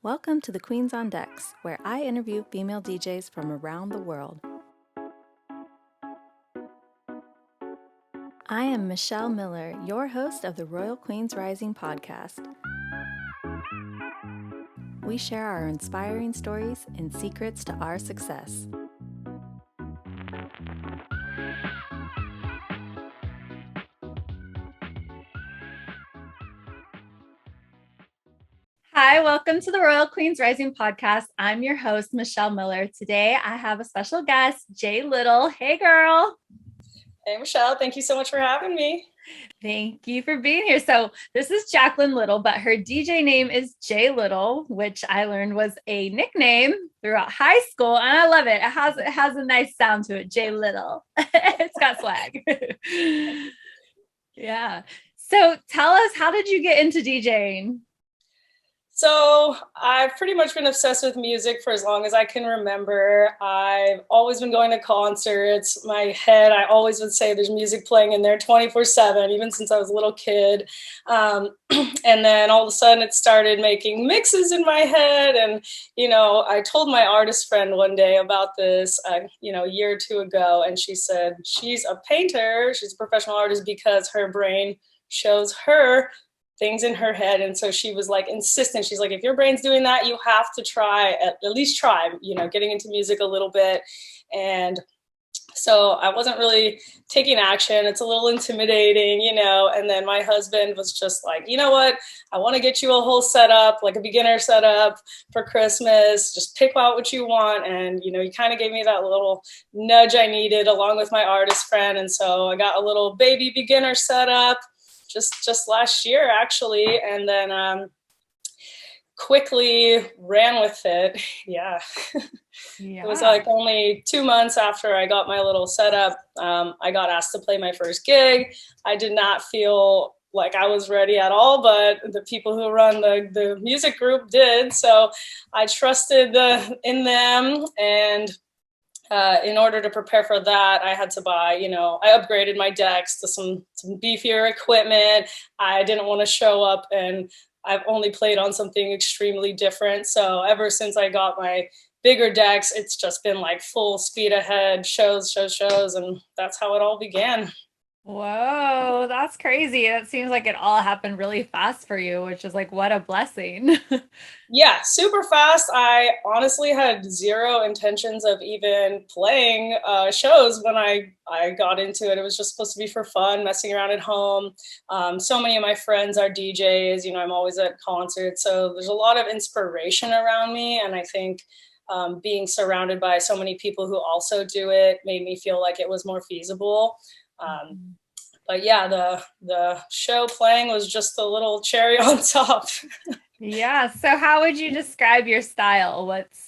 Welcome to the Queens on Decks, where I interview female DJs from around the world. I am Michelle Miller, your host of the Royal Queens Rising podcast. We share our inspiring stories and secrets to our success. Hi, welcome to the Royal Queens Rising podcast. I'm your host, Michelle Miller. Today, I have a special guest, JLittle. Hey, girl. Hey, Michelle. Thank you so much for having me. Thank you for being here. So this is Jacqueline Little, but her DJ name is JLittle, which I learned was a nickname throughout high school. And I love it. It has a nice sound to it. JLittle. It's got swag. Yeah. So tell us, how did you get into DJing? So I've pretty much been obsessed with music for as long as I can remember. I've always been going to concerts. My head, I always would say there's music playing in there 24/7, even since I was a little kid. And then all of a sudden it started making mixes in my head. And, I told my artist friend one day about this, a year or two ago. And she said, she's a painter. She's a professional artist because her brain shows her things in her head. And so she was like insistent. She's like, if your brain's doing that, you have to try, at least try, getting into music a little bit. And so I wasn't really taking action. It's a little intimidating, and then my husband was just like, you know what, I want to get you a whole setup, like a beginner setup for Christmas. Just pick out what you want. And, he kind of gave me that little nudge I needed along with my artist friend. And so I got a little baby beginner setup just last year, actually, and then quickly ran with it. Yeah. It was like only 2 months after I got my little setup, I got asked to play my first gig. I did not feel like I was ready at all, but the people who run the music group did. So I trusted in them, and in order to prepare for that, I had to buy, I upgraded my decks to some beefier equipment. I didn't want to show up and I've only played on something extremely different. So ever since I got my bigger decks, it's just been like full speed ahead, shows. And that's how it all began. Whoa, that's crazy. That seems like it all happened really fast for you, which is like, what a blessing. Yeah, super fast. I honestly had zero intentions of even playing shows when I got into it. It was just supposed to be for fun, messing around at home. So many of my friends are DJs. I'm always at concerts. So there's a lot of inspiration around me. And I think being surrounded by so many people who also do it made me feel like it was more feasible. But yeah, the show playing was just a little cherry on top. Yeah. So how would you describe your style?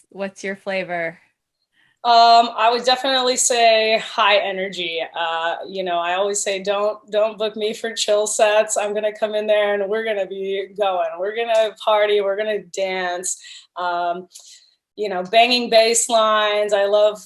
What's your flavor? I would definitely say high energy. I always say don't book me for chill sets. I'm gonna come in there and we're gonna be going. We're gonna party. We're gonna dance. Banging bass lines. I love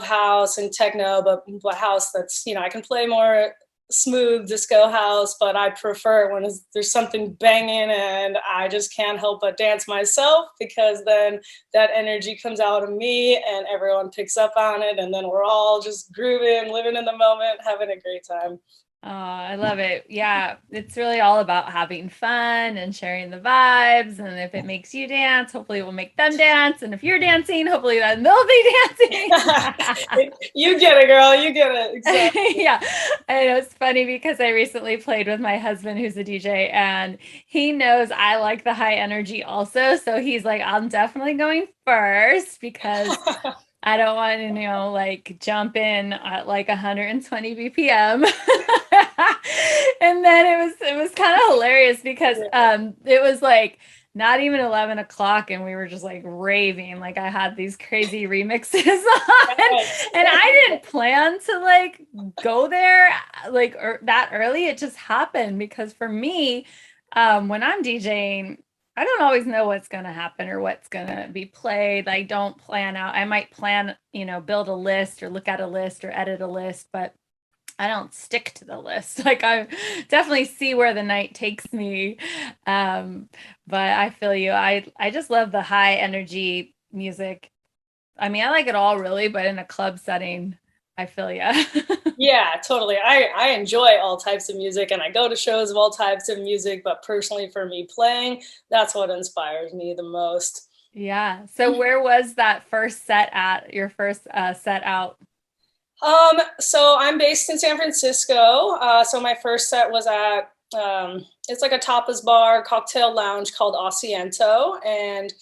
house and techno, but house that's, I can play more smooth disco house, but I prefer when there's something banging and I just can't help but dance myself, because then that energy comes out of me and everyone picks up on it. And then we're all just grooving, living in the moment, having a great time. Oh, I love it. Yeah, it's really all about having fun and sharing the vibes. And if it makes you dance, hopefully it will make them dance. And if you're dancing, hopefully then they'll be dancing. You get it, girl. You get it. Exactly. Yeah. I know, it's funny because I recently played with my husband, who's a DJ, and he knows I like the high energy also. So he's like, I'm definitely going first because I don't want to, like jump in at like 120 BPM. And then it was kind of hilarious because it was like not even 11 o'clock and we were just like raving. Like I had these crazy remixes on and I didn't plan to like go there like that early. It just happened because for me, when I'm DJing, I don't always know what's going to happen or what's going to be played. I don't plan out. I might plan, build a list or look at a list or edit a list, but I don't stick to the list. Like I definitely see where the night takes me. Um, but I feel you. I just love the high energy music. I mean, I like it all really, but in a club setting, I feel you. Yeah, totally. I enjoy all types of music and I go to shows of all types of music, but personally for me playing, that's what inspires me the most. Yeah. So where was that first set at, your first set out? So I'm based in San Francisco. So my first set was at it's like a tapas bar, cocktail lounge called Asiento, and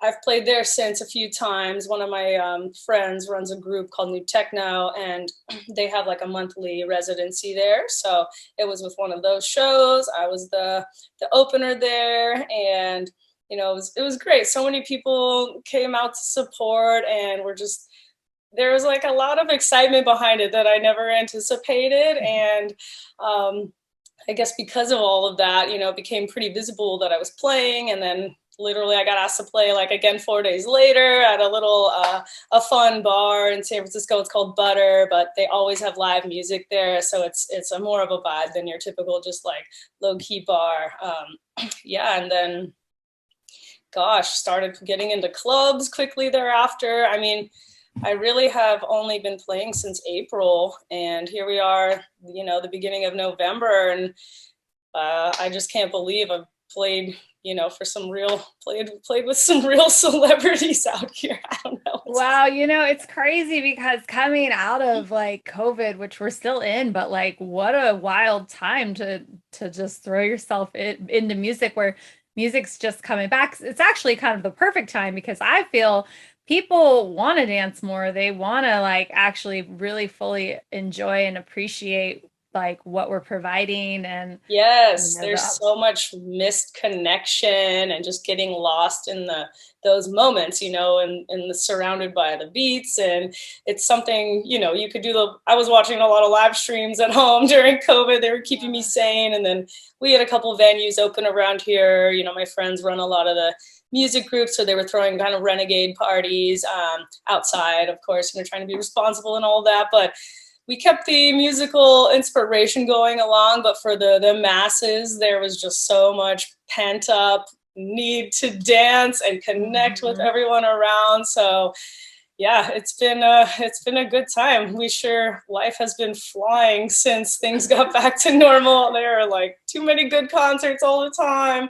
I've played there since a few times. One of my friends runs a group called New Techno, and they have like a monthly residency there. So it was with one of those shows. I was the opener there, and it was great. So many people came out to support, and were just there was like a lot of excitement behind it that I never anticipated. And I guess because of all of that, it became pretty visible that I was playing. And then literally I got asked to play like again 4 days later at a little a fun bar in San Francisco. It's called Butter, but they always have live music there, so it's a more of a vibe than your typical just like low key bar. Yeah, and then gosh, started getting into clubs quickly thereafter. I mean, I really have only been playing since April, and here we are, the beginning of November, and I just can't believe I've played, for some real played with some real celebrities out here. I don't know. Wow, it's crazy because coming out of like COVID, which we're still in, but like what a wild time to just throw yourself into music where music's just coming back. It's actually kind of the perfect time because I feel people want to dance more. They want to like actually really fully enjoy and appreciate like what we're providing and Yes, there's the so much missed connection and just getting lost in those moments, and the surrounded by the beats. And it's something, you could do I was watching a lot of live streams at home during COVID. They were keeping me sane. And then we had a couple of venues open around here. My friends run a lot of the music groups, so they were throwing kind of renegade parties outside, of course, trying to be responsible and all that. But we kept the musical inspiration going along, but for the masses, there was just so much pent up need to dance and connect with everyone around. So yeah, it's been a good time. Life has been flying since things got back to normal. There are like too many good concerts all the time,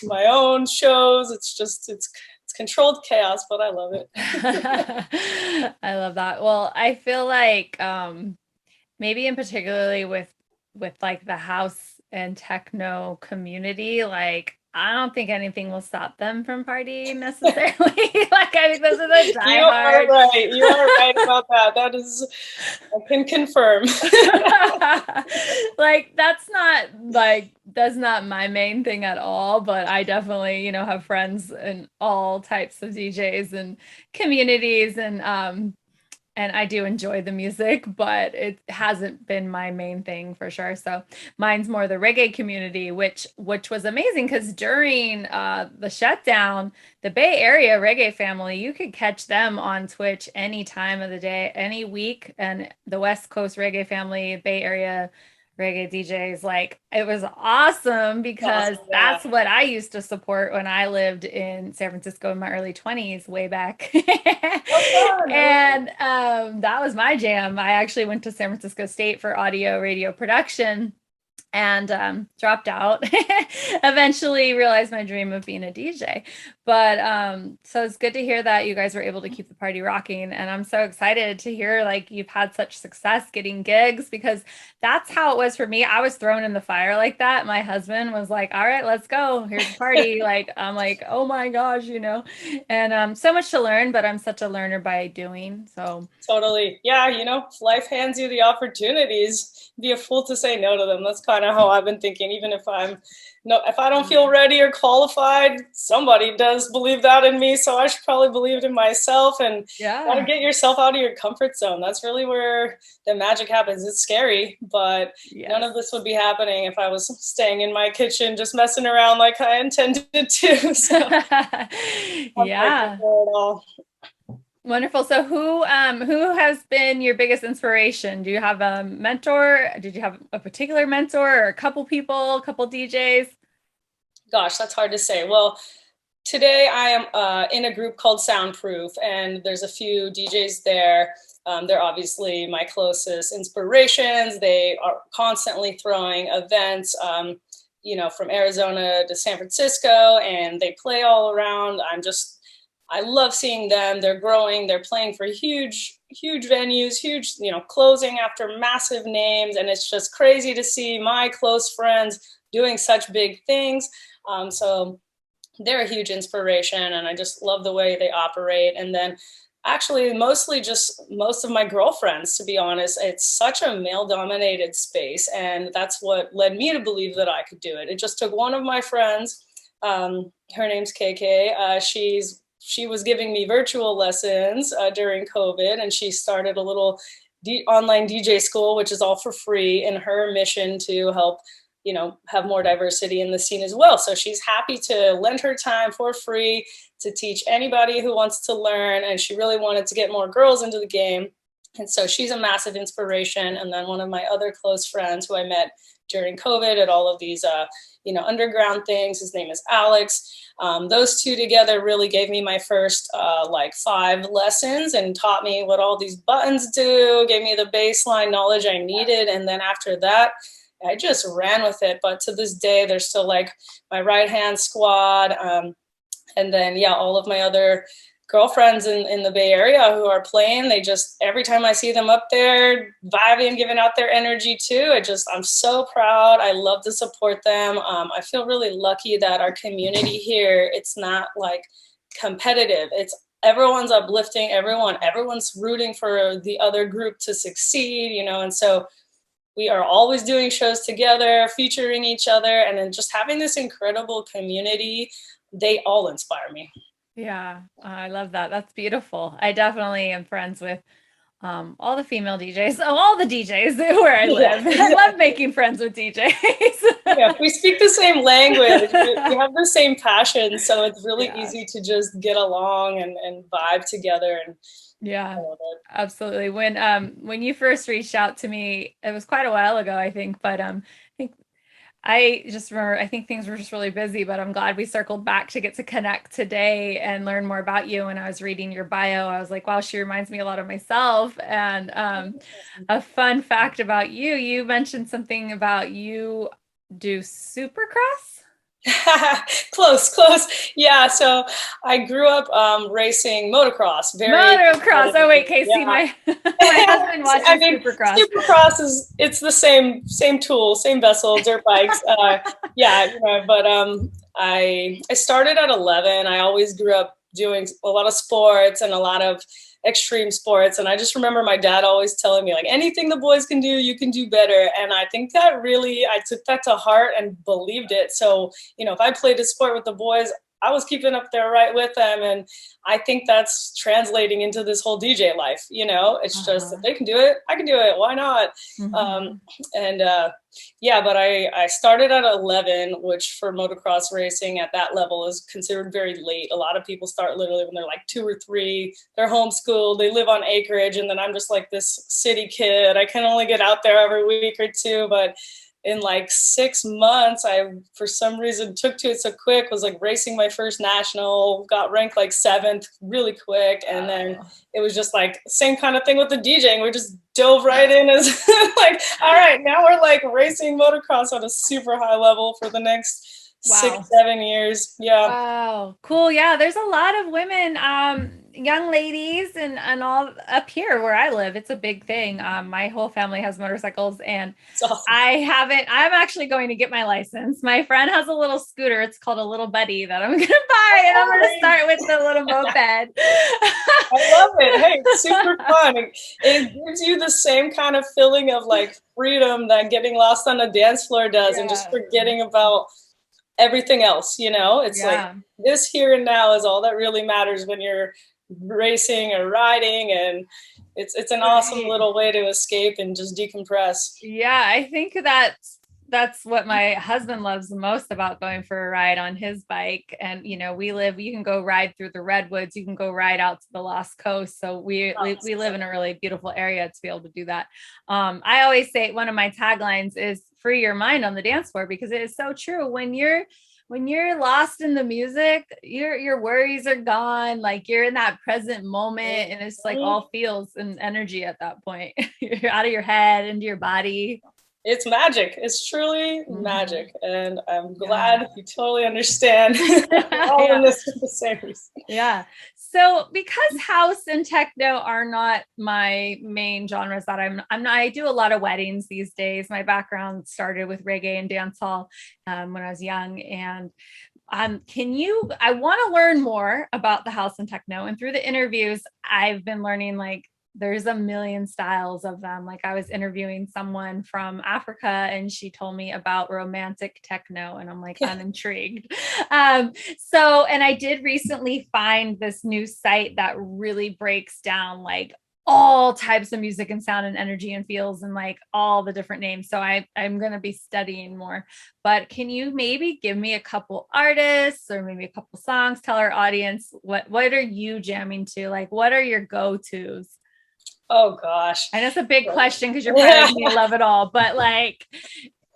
my own shows. It's controlled chaos, but I love it. I love that. Well, I feel like maybe in particularly with like the house and techno community, like I don't think anything will stop them from partying necessarily. Like I think those are the diehard. You are right. You are right about that. That is, I can confirm. Like that's not my main thing at all, but I definitely, have friends in all types of DJs and communities and I do enjoy the music, but it hasn't been my main thing for sure. So mine's more the reggae community, which was amazing because during the shutdown, the Bay Area reggae family, you could catch them on Twitch any time of the day, any week, and the West Coast reggae family, Bay Area reggae DJs, like it was awesome because Awesome, yeah. that's what I used to support when I lived in San Francisco in my early 20s way back. And that was my jam. I actually went to San Francisco State for audio radio production and dropped out. Eventually realized my dream of being a DJ. But so it's good to hear that you guys were able to keep the party rocking. And I'm so excited to hear like you've had such success getting gigs because that's how it was for me. I was thrown in the fire like that. My husband was like, all right, let's go. Here's the party. Like, I'm like, oh my gosh, and so much to learn, but I'm such a learner by doing. So totally. Yeah, life hands you the opportunities. Be a fool to say no to them. That's kind of how I've been thinking. Even if if I don't feel ready or qualified, somebody does believe that in me. So I should probably believe it in myself, and gotta get yourself out of your comfort zone. That's really where the magic happens. It's scary, but none of this would be happening if I was staying in my kitchen, just messing around like I intended to. So yeah. Wonderful. So who has been your biggest inspiration? Do you have a mentor? Did you have a particular mentor or a couple people, a couple DJs? Gosh, that's hard to say. Well, today I am in a group called Soundproof, and there's a few DJs there. They're obviously my closest inspirations. They are constantly throwing events, from Arizona to San Francisco, and they play all around. I love seeing them. They're growing. They're playing for huge, huge venues, huge, closing after massive names. And it's just crazy to see my close friends doing such big things. So they're a huge inspiration, and I just love the way they operate. And then actually mostly just most of my girlfriends, to be honest. It's such a male dominated space, and that's what led me to believe that I could do it. It just took one of my friends. Her name's KK. She was giving me virtual lessons during COVID, and she started a little online DJ school, which is all for free, in her mission to help have more diversity in the scene as well. So she's happy to lend her time for free to teach anybody who wants to learn. And she really wanted to get more girls into the game. And so she's a massive inspiration. And then one of my other close friends who I met during COVID at all of these, underground things, his name is Alex. Those two together really gave me my first 5 lessons and taught me what all these buttons do, gave me the baseline knowledge I needed. And then after that, I just ran with it. But to this day, they're still like my right-hand squad. And then, all of my other girlfriends in the Bay Area who are playing, they just, every time I see them up there vibing, giving out their energy too, I'm so proud. I love to support them. I feel really lucky that our community here, it's not like competitive. It's everyone's uplifting everyone's rooting for the other group to succeed, and so we are always doing shows together, featuring each other, and then just having this incredible community. They all inspire me. Yeah, I love that. That's beautiful. I definitely am friends with all the female DJs, all the DJs where I live. Yeah. I love making friends with DJs. Yeah, we speak the same language. We have the same passion, so it's really easy to just get along and vibe together. And yeah, absolutely. When you first reached out to me, it was quite a while ago, I think, but I think I just remember, I think things were just really busy, but I'm glad we circled back to get to connect today and learn more about you. And I was reading your bio, I was like, wow, she reminds me a lot of myself. And a fun fact about you, you mentioned something about you do Supercross? Close. Yeah, so I grew up racing motocross. Motocross. Oh wait, Casey, my husband watches Supercross. Supercross it's the same tool, same vessel, dirt bikes. But I started at 11. I always grew up doing a lot of sports and a lot of extreme sports, and I just remember my dad always telling me, like, anything the boys can do, you can do better. And I think that really, I took that to heart and believed it. So if I played a sport with the boys, I was keeping up there right with them. And I think that's translating into this whole DJ life. It's just, if they can do it, I can do it. Why not? But I started at 11, which for motocross racing at that level is considered very late. A lot of people start literally when they're like 2 or 3. They're homeschooled, they live on acreage, and then I'm just like this city kid. I can only get out there every week or two, but in like 6 months, I, for some reason, took to it so quick, was like racing my first national, got ranked like 7th really quick. And then it was just like same kind of thing with the DJing. We just dove right in as like, all right, now we're like racing motocross on a super high level for the next 6-7 years. Yeah. Wow. Cool. Yeah. There's a lot of women, young ladies and all up here where I live. It's a big thing. My whole family has motorcycles, and awesome. I'm actually going to get my license. My friend has a little scooter. It's called a little buddy that I'm going to buy, and I'm going to start with the little moped. I love it. Hey, it's super fun. It gives you the same kind of feeling of like freedom that getting lost on a dance floor does, and just forgetting about everything else. It's like this here and now is all that really matters when you're racing or riding, and it's an awesome little way to escape and just decompress. Yeah, I think that that's what my husband loves the most about going for a ride on his bike. And you can go ride through the redwoods, you can go ride out to the Lost Coast. So we live in a really beautiful area to be able to do that. I always say one of my taglines is free your mind on the dance floor, because it is so true. When you're lost in the music, your worries are gone. Like you're in that present moment, and it's like all feels and energy at that point. You're out of your head into your body. It's magic. It's truly magic. And I'm glad you totally understand all of this for the same reason. Yeah. So because house and techno are not my main genres that I do a lot of weddings these days. My background started with reggae and dancehall when I was young. And I want to learn more about the house and techno. And through the interviews, I've been learning like there's a million styles of them. Like I was interviewing someone from Africa and she told me about romantic techno, and I'm like, I'm intrigued. And I did recently find this new site that really breaks down like all types of music and sound and energy and feels and like all the different names. So I'm going to be studying more, but can you maybe give me a couple artists or maybe a couple songs, tell our audience, what are you jamming to? Like, what are your go-tos? Oh gosh. I know it's a big question because you're probably going to love it all, but like,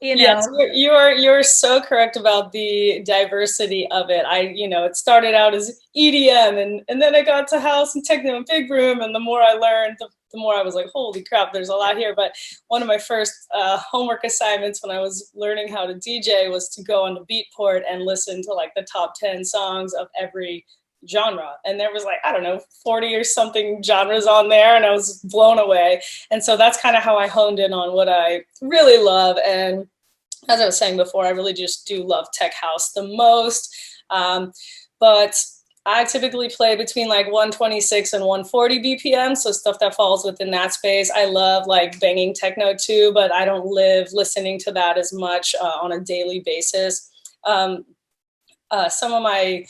Yes, you're so correct about the diversity of it. It started out as EDM and then I got to house and techno and big room. And the more I learned, the more I was like, holy crap, there's a lot here. But one of my first homework assignments when I was learning how to DJ was to go on the Beatport and listen to like the top 10 songs of every genre, and there was like, I don't know, 40 or something genres on there, and I was blown away. And so that's kind of how I honed in on what I really love. And as I was saying before, I really just do love tech house the most, but I typically play between like 126 and 140 BPM, so stuff that falls within that space. I love like banging techno too, but I don't live listening to that as much on a daily basis. Some of my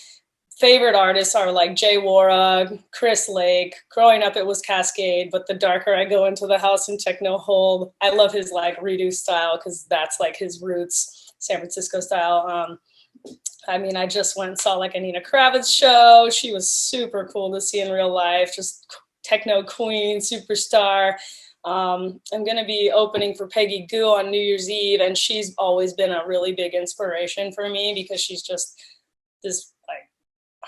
favorite artists are like Jay Wara, Chris Lake. Growing up, it was Cascade, but the darker I go into the house and techno hold, I love his like redo style because that's like his roots, San Francisco style. I just went and saw like a Nina Kravitz show. She was super cool to see in real life, just techno queen, superstar. I'm going to be opening for Peggy Gou on New Year's Eve, and she's always been a really big inspiration for me because she's just this, like,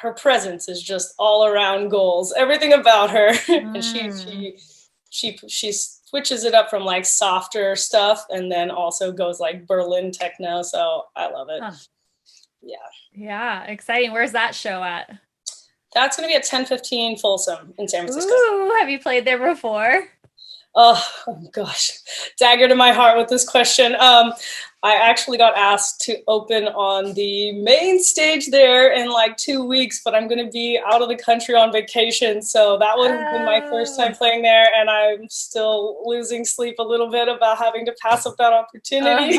her presence is just all around goals, everything about her. And she switches it up from like softer stuff and then also goes like Berlin techno. So I love it. Huh. Yeah. Exciting. Where's that show at? That's going to be at 10:15 Folsom in San Francisco. Ooh, have you played there before? Oh gosh, dagger to my heart with this question. I actually got asked to open on the main stage there in like 2 weeks, but I'm going to be out of the country on vacation. So that would have been my first time playing there. And I'm still losing sleep a little bit about having to pass up that opportunity.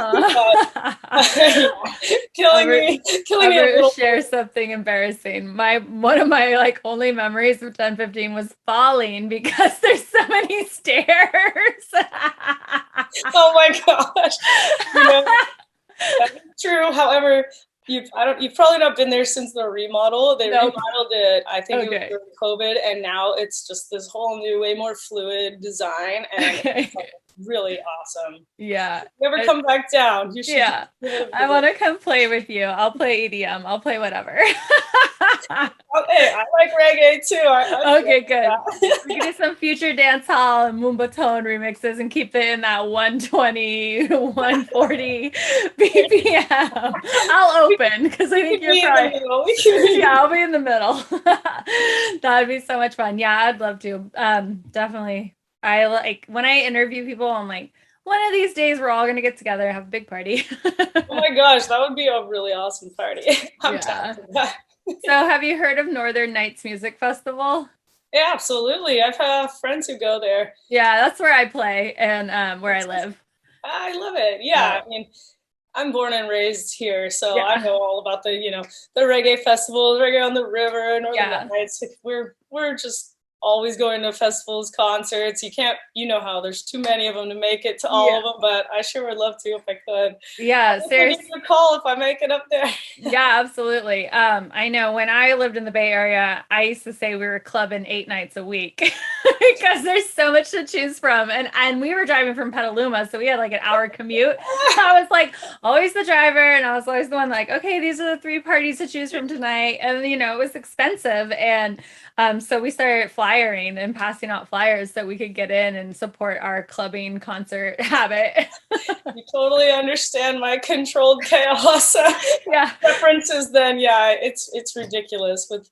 Killing me a little. Share something embarrassing. One of my like only memories of 10:15 was falling because there's so many stairs. Oh my gosh. That's true. However, you've probably not been there since the remodel. They remodeled it, I think it was during COVID, and now it's just this whole new, way more fluid design, and it's like really awesome. Yeah. You ever come back down? You should. Yeah. I want to come play with you. I'll play EDM. I'll play whatever. Okay, I like reggae too. Okay, good. We can do some future dance hall and Moombahton remixes and keep it in that 120, 140 BPM. I'll open because I think you're probably. Yeah, I'll be in the middle. That would be so much fun. Yeah, I'd love to. Definitely. I like when I interview people, I'm like, one of these days we're all going to get together and have a big party. Oh my gosh, that would be a really awesome party. I'm down for that. So have you heard of Northern Nights Music Festival? Yeah, absolutely. I've friends who go there. Yeah, that's where I play and where I live. I love it. Yeah, I mean, I'm born and raised here, so I know all about the reggae festivals, reggae on the river, Northern Nights. We're just always going to festivals, concerts. You can't, you know how there's too many of them to make it to all of them, but I sure would love to if I could. Yeah, seriously. Give you a call if I make it up there. Yeah, absolutely. I know when I lived in the Bay Area, I used to say we were clubbing 8 nights a week because there's so much to choose from. And we were driving from Petaluma, so we had like an hour commute. I was like always the driver, and I was always the one like, okay, these are the 3 parties to choose from tonight. And it was expensive. And so we started flyering and passing out flyers so we could get in and support our clubbing concert habit. You totally understand my controlled chaos preferences. Then it's ridiculous with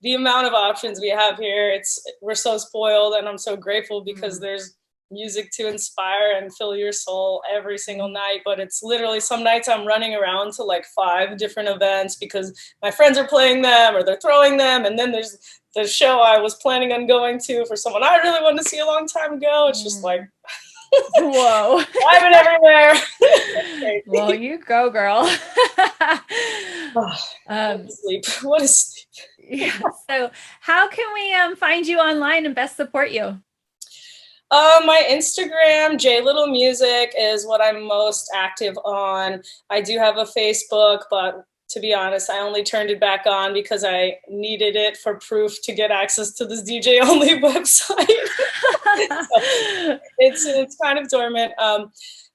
the amount of options we have here. We're so spoiled, and I'm so grateful because there's music to inspire and fill your soul every single night. But it's literally some nights I'm running around to like 5 different events because my friends are playing them or they're throwing them, and then there's the show I was planning on going to for someone I really wanted to see a long time ago. It's just like whoa, driving everywhere. Well, you go, girl. What is sleep? Yeah. So how can we find you online and best support you? My Instagram, JLittle Music, is what I'm most active on. I do have a Facebook, but to be honest, I only turned it back on because I needed it for proof to get access to this DJ only website. So it's kind of dormant.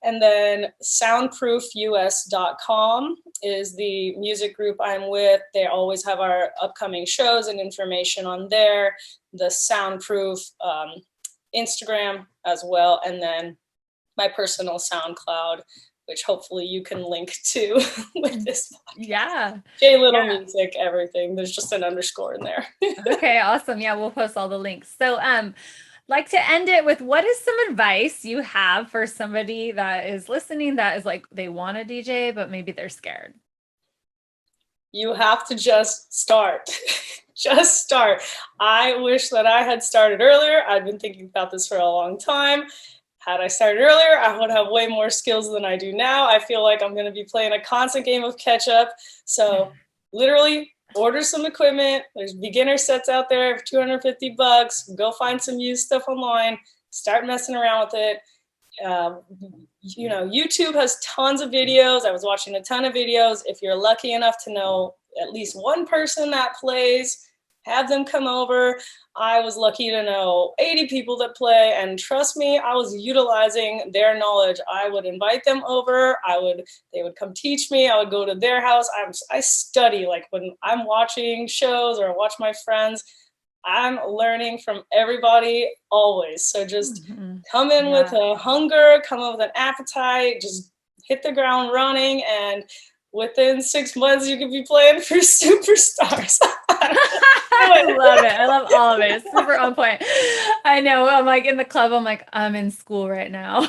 And then soundproofus.com is the music group I'm with. They always have our upcoming shows and information on there. The Soundproof Instagram as well, and then my personal SoundCloud, which hopefully you can link to with this podcast. Yeah. JLittle Music, everything. There's just an underscore in there. Okay, awesome. Yeah, we'll post all the links. So like to end it with, what is some advice you have for somebody that is listening that is like they want to DJ but maybe they're scared? You have to just start. Just start. I wish that I had started earlier. I've been thinking about this for a long time. Had I started earlier, I would have way more skills than I do now. I feel like I'm going to be playing a constant game of catch up. So literally order some equipment. There's beginner sets out there for $250. Go find some used stuff online. Start messing around with it. YouTube has tons of videos. I was watching a ton of videos. If you're lucky enough to know at least one person that plays, have them come over. I was lucky to know 80 people that play, and trust me, I was utilizing their knowledge. I would invite them over. They would come teach me. I would go to their house. I study, like when I'm watching shows or watch my friends, I'm learning from everybody always. So just come in with a hunger, come in with an appetite, just hit the ground running, and within 6 months you could be playing for superstars. I love it. I love all of it. It's super on point. I know. I'm like in the club. I'm like, I'm in school right now.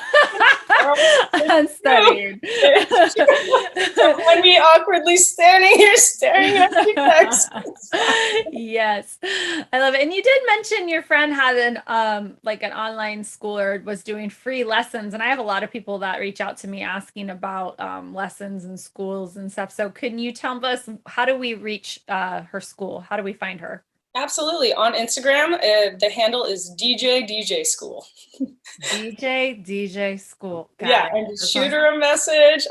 I'm studying. So when we awkwardly standing here staring at the text. Yes, I love it. And you did mention your friend had an online school or was doing free lessons, and I have a lot of people that reach out to me asking about lessons and schools and stuff. So can you tell us, how do we reach her school? How do we find her? Absolutely. On Instagram, the handle is DJ School. DJ School. And just shoot her a message.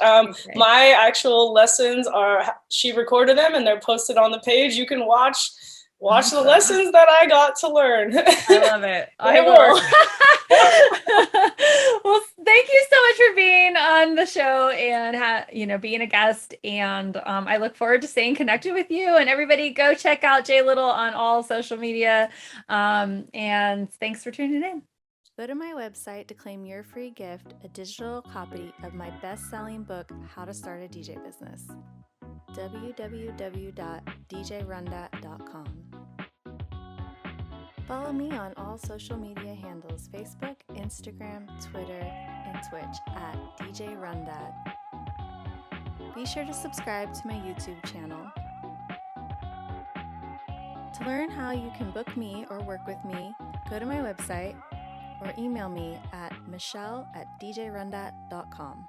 My actual lessons she recorded them and they're posted on the page. You can watch the lessons that I got to learn. I love it. I will. Well, thank you so much for being on the show and being a guest. And I look forward to staying connected with you. And everybody, go check out JLittle on all social media. And thanks for tuning in. Go to my website to claim your free gift, a digital copy of my best-selling book, How to Start a DJ Business. www.djrundat.com. Follow me on all social media handles: Facebook, Instagram, Twitter, and Twitch at DJ RunDat. Be sure to subscribe to my YouTube channel. To learn how you can book me or work with me, go to my website or email me at michelle@djrundat.com.